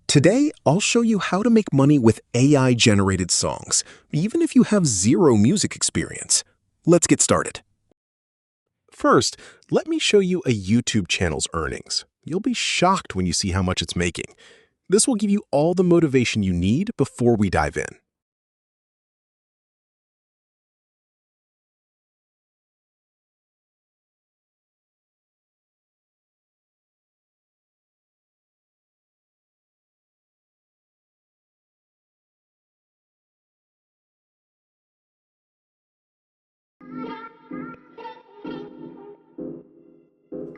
Today, I'll show you how to make money with AI-generated songs, even if you have zero music experience. Let's get started. First, let me show you a YouTube channel's earnings. You'll be shocked when you see how much it's making. This will give you all the motivation you need before we dive in.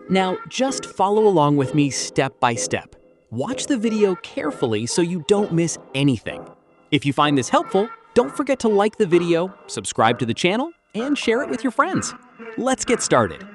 Now, just follow along with me step by step. Watch the video carefully so you don't miss anything. If you find this helpful, don't forget to like the video, subscribe to the channel, and share it with your friends. Let's get started.